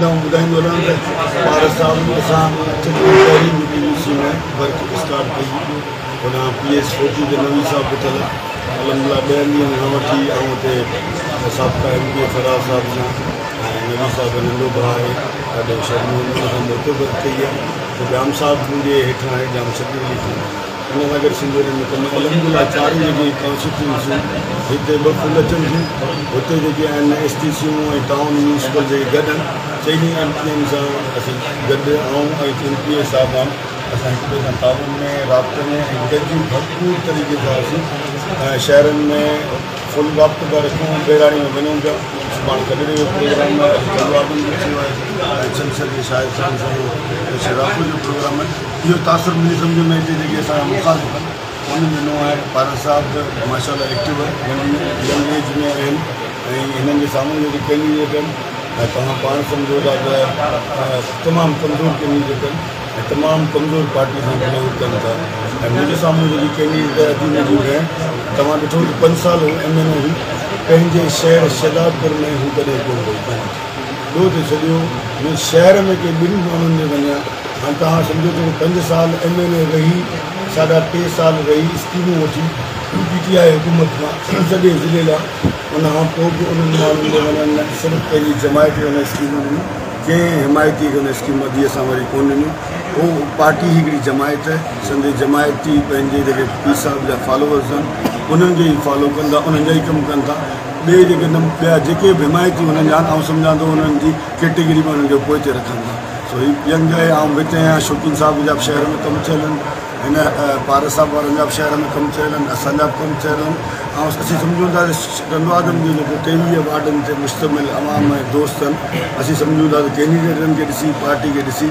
आऊं ॿुधाईंदो रहंदुमि त ॿार साहब असां पहिरीं BBC में वर्क स्टार्ट कई हुन PS40 ते नवी साहब ॿुधल अलहमदिल्ला 2 ॾींहंनि खां वठी ऐं हुते साबिक़ा MBA फरार साहब सां ऐं नवी साहब नंढो भाउ आहे ॾाढो शर्मो खां हुते वर्क कई आहे त जाम साहब मुंहिंजे हेठां आहे जाम शकील हिन नगर सिंधुरनि में कमु अलहमदिल्ला 4 जेके कॉन्स्टिट्यूंसियूं हिते 2 फुल अचनि थियूं हुते जेके आहिनि STCूं ऐं टाउन म्यूनिसिपल जेके गॾु आहिनि चइनी MPN सां असीं गॾु ऐं MPA साहब आहिनि असां हिक ॿिए सां ताउन में राब्ते में ऐं गॾिजी भरपूर तरीक़े सां असीं शहरनि में फुल वक़्त पिया रखूं बहिराणी में वञूं पिया सुभाणे कॾहिं जो प्रोग्राम आहे जलवाबनि जो थियो आहे संसद जे शाहिद खान सां शराफ़ो जो प्रोग्राम आहे इहो तासिर मुंहिंजी सम्झ में हिते जेके असांजा मुखालिफ़ आहिनि उन्हनि ॾिनो आहे पारा साहब माशाल्लाह एक्टिव यंग एज में आहिनि ऐं हिननि जे साम्हूं जेके कैंडिडेट आहिनि ऐं तव्हां पाण सम्झो था त तमामु कमज़ोर कैंडिडेट आहिनि ऐं तमामु कमज़ोर पार्टी सां बिलोंग कनि था ऐं मुंहिंजे साम्हूं जेकी कैंडिडेट अची मौजूदु आहिनि तव्हां ॾिठो त 5 साल MLA हुई पंहिंजे शहर शहदादपुर में हू कॾहिं कोन वई ॿियो त सॼो शहर में के 2 माण्हुनि में वञा हाणे तव्हां सम्झो त 5 साल MLA रही 3.5 साल रही स्कीमूं वठी PTI हुकूमत मां सॼे ज़िले लाइ उन खां पोइ बि उन्हनि माण्हुनि में वञनि सिर्फ़ु पंहिंजी जमायत हुन स्कीमूं ॾिनियूं कंहिं हिमायती हुन स्कीम जी असां वरी कोन ॾिनियूं उहो पार्टी हिकिड़ी जमायत आहे संदे जमायती पंहिंजे जेके पीर साहब जा फॉलोअर्स आहिनि उन्हनि खे ई फॉलो कंदा उन्हनि जा ई कमु कनि था ॿिए जेके ॿिया जेके बि हिमायती हुननि जा आउं सम्झां थो उन्हनि जी कैटेगरी में उन्हनि खे पोइ ते रखनि था सो ही यंग आहे ऐं हिते आहियां शौकीन साहब जा बि शहर में कमु थियल आहिनि हिन पारस साहब वारनि जा बि शहर में कमु थियल आहिनि असांजा बि कमु थियल आहिनि ऐं असीं सम्झूं था गंदवादनि जो जेको 23 वार्डनि ते मुश्तमिल अवाम ऐं दोस्त आहिनि असीं सम्झूं था त कैंडिडेटनि खे ॾिसी पार्टी खे ॾिसी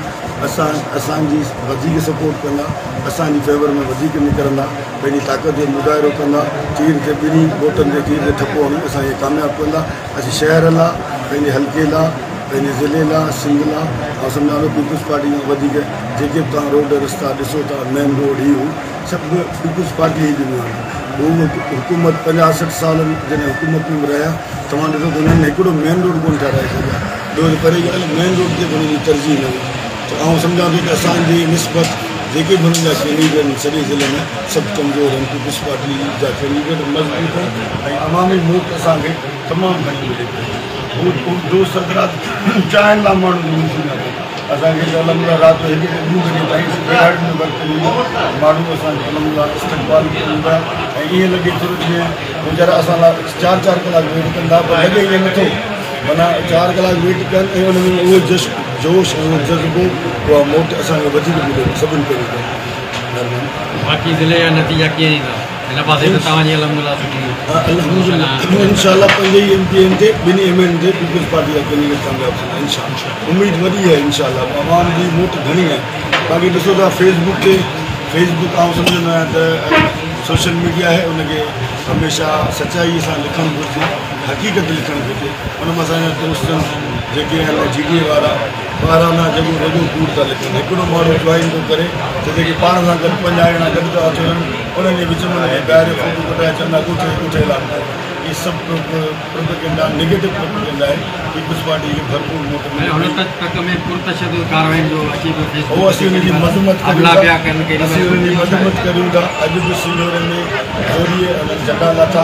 असांजी वधीक सपोर्ट कंदा असांजी फेवर में वधीक निकिरंदा पंहिंजी ताक़त जो मुज़ाहिरो कंदा तीर ते 2 वोटनि ते तीर ते ठपो हणूं असांखे कामयाबु कंदा असीं शहर लाइ पंहिंजे हल्के लाइ पंहिंजे ज़िले लाइ सिंध लाइ ऐं सम्झा थो पीपुल्स पार्टी खां वधीक जेके बि तव्हां रोड रस्ता ॾिसो था मेन रोड ई सभु पीपुल्स पार्टी ई ॾिनियूं आहिनि हू हुकूमत 50-60 सालनि जॾहिं हुकूमत में रहिया तव्हां ॾिसो त हुननि हिकिड़ो मेन रोड कोन ठाराए सघिया ॿियो त परे ॻाल्हि मेन रोड ते हुनजी तरजीह न हुई त आउं सम्झां थो त असांजी निस्बत जेके बि हुननि जा कैंडिडेट आहिनि सॼे ज़िले में सभु कमज़ोर आहिनि पीपुल्स पार्टी जा कैंडिडेट मज़बूत आहिनि ऐं अवामी वोट असांखे तमामु घणी मिले पई दोस्त हज़रात चाहिनि था माण्हू असांखे अलहमदिल्ला राति जो 1-2 बजे ताईं बिहाड़ी में वक़्तु ॾींदो माण्हू असांखे अलहमदिल्ला इस्तक़बाल कंदा ऐं ईअं लॻे थो जीअं वीचारा असां लाइ 4-4 कलाक वेट कंदा पर लॻे ईअं नथो माना 4 कलाक वेट कनि ऐं उन में उहो जोश ऐं उहो जज़्बो उहा मोट असांखे वधीक मिले सभिनि खे बाक़ी ज़िले जा नतीजा कीअं ईंदा हिन पासे त तव्हांजी अलहमदिल्ला इंशाअल्लाह 5 MPN ते 2 MN ते पीपुल्स पार्टी जा कैंडिडेट कामयाबु थींदा इंशाअल्लाह उम्मीद वॾी आहे इंशाअल्लाह अवाम जी वोट घणी आहे बाक़ी ॾिसो था फेसबुक आउं सम्झंदो आहियां त सोशल मीडिया आहे उनखे हमेशह सचाईअ सां लिखणु घुरिजे हक़ीक़त लिखणु घुरिजे उन मां असांजा दोस्तनि जेके आहिनि GDA वारा ॿारहां जेको वॾो कूड़ था लिखनि हिकिड़ो माण्हू जॉइन थो करे त जेके पाण सां गॾु 5 ॼणा गॾु था अचनि उन्हनि जे विच में ॿाहिरि फोटो कढाए चवंदा कुठे लाॻंदा इहे सभु प्रोपेगेंडा नेगेटिव प्रोपेगेंडा आहे पीपुल्स पार्टी खे भरपूर वोट उहो असीं हुनजी मज़म्मत करियूं था अॼु बि सिंधोरे में जोरीअ झंडा लाथा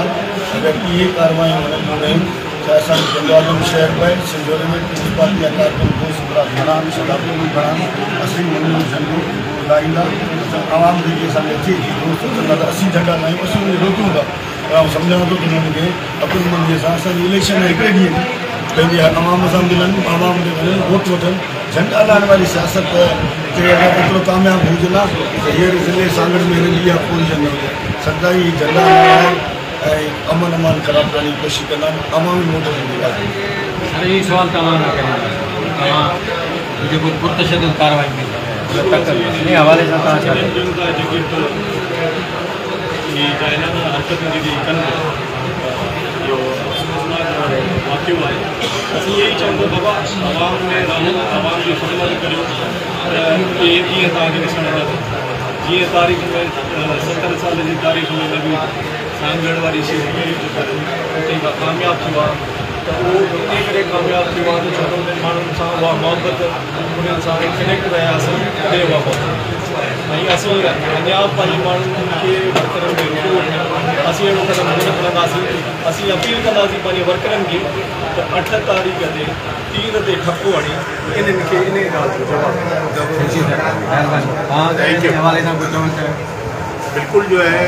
अगरि इहे कारवायूं हुननि में त असांजे गंदवादम शहर में सिंधोरे में पीपुल्स पार्टी जा कार्यक्रम दोस्त घणा आहिनि शराबो बि घणा असीं हुननि झंडो लाहींदा आवाम जेकी असांखे अचे थी दोस्त चवंदा त असीं झंडा लाहियूं असीं उनखे रोकूं था आउं सम्झां थो त हुननि खे अकुलमंदी सां असांजी इलेक्शन आहे हिकिड़े ॾींहं पंहिंजे अवाम सां मिलनि अवाम खे वञनि वोट वठनि झंडा लाहिण वारी सियासत ते अगरि एतिरो कामयाबु हुजे न त हींअर ज़िले सांगड़ में हिननि इहा पोज़ीशन न हुजे सरकारी झंडा लाइ ऐं अमन अमान ख़राबु करण जी कोशिशि कंदा आहिनि अवामी वोट जी ॻाल्हि इहो सवाल तव्हां जेको पुरतशदुद कार्रवाई कई हवाले सां तव्हां छा हरकतूं जेकी कनि वाक़ियो आहे असीं इहे ई चवंदो बाबा आवाम में रहूं आवाम जी ख़िदमत करियूं त इहे कीअं तव्हांखे ॾिसण ईंदा जीअं तारीख़ में 70 साल जी तारीख़ में लॻी सांगड़ वारी सीट उते खां कामयाबु थियो आहे तो वो इन करे कामयाब थी वहाँ जो छोटे माण्हुनि सां उहा मोहबत उन्हनि सां कनेक्ट रहियासीं तॾहिं उहा पहुती। ऐं असीं अञा पंहिंजे माण्हुनि खे वर्करनि खे रुको वठूं, असीं अहिड़ो कदम न खणंदासीं। असीं अपील कंदासीं पंहिंजे वर्करनि खे त 8 तारीख़ ते तीर ते ठपो हणी इन्हनि खे इन ॻाल्हि जो जवाबु बिल्कुल जो है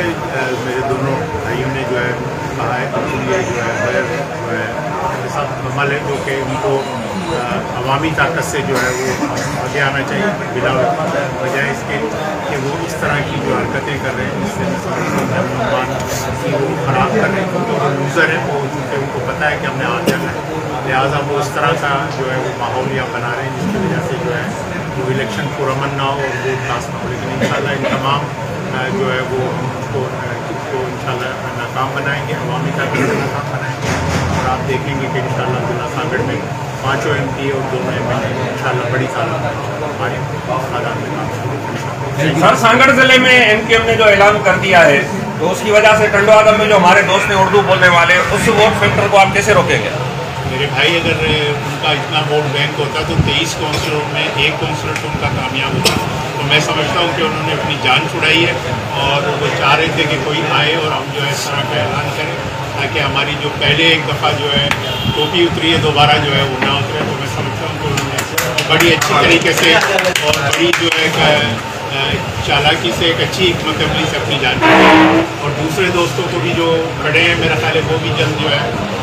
मेरे दोनों भाइयों ने जो है कहा है ये जो है ममालिक जो कि उनको अवामी ताकत से जो है वो आगे आना चाहिए, बिला बजाय इसके कि वो इस तरह की जो हरकतें कर रहे हैं जिससे मान की वो ख़राब कर रहे हैं, क्योंकि वो लूज़र है, वो चूँकि उनको पता है कि हमने आ जाना है, लिहाजा वो इस तरह का जो है वो माहौल यहाँ बना रहे हैं जिसकी वजह से जो है वो इलेक्शन पुरअमन ना हो और वोट कास्ट ना हो। लेकिन इंशाल्लाह इन तमाम जो है वो उसको इंशाल्लाह नाकाम बनाएंगे, अवामी ताकत से नाकाम बनाएंगे। और आप देखेंगे कि इंशाल्लाह जिला सागर में 5 MP और 2 MLA इंशाल्लाह बड़ी तादाद हमारे तादाद में काम शुरू। सर, सांगड़ जिले में MKM ने जो ऐलान कर दिया है तो उसकी वजह से टंडवादम में जो हमारे दोस्त हैं उर्दू बोलने वाले, उस वोट फैक्टर को आप कैसे रोकेंगे? मेरे भाई, अगर उनका इतना वोट बैंक होता तो 23 काउंसलरों में 1 काउंसलर तो उनका कामयाब होता। तो मैं समझता हूँ कि उन्होंने अपनी जान छुड़ाई है और वो चाह रहे थे कि कोई आए और हम जो है इस तरह का ऐलान करें ताकि हमारी जो पहले एक दफ़ा जो है टोपी उतरी है दोबारा जो है वो ना उतरे। तो मैं समझता हूँ कि उन्होंने बड़ी अच्छी तरीके से और बड़ी जो है चालाकी से एक अच्छी हिकमत अमली से अपनी जान छुड़ाई। और दूसरे दोस्तों को भी जो खड़े हैं मेरा ख्याल है वो भी जल्द जो है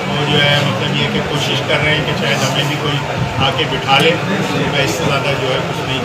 वो जो है मतलब ये कि कोशिश कर रहे हैं कि शायद हमें भी कोई आके बिठा ले। मैं इससे ज़्यादा जो है कुछ नहीं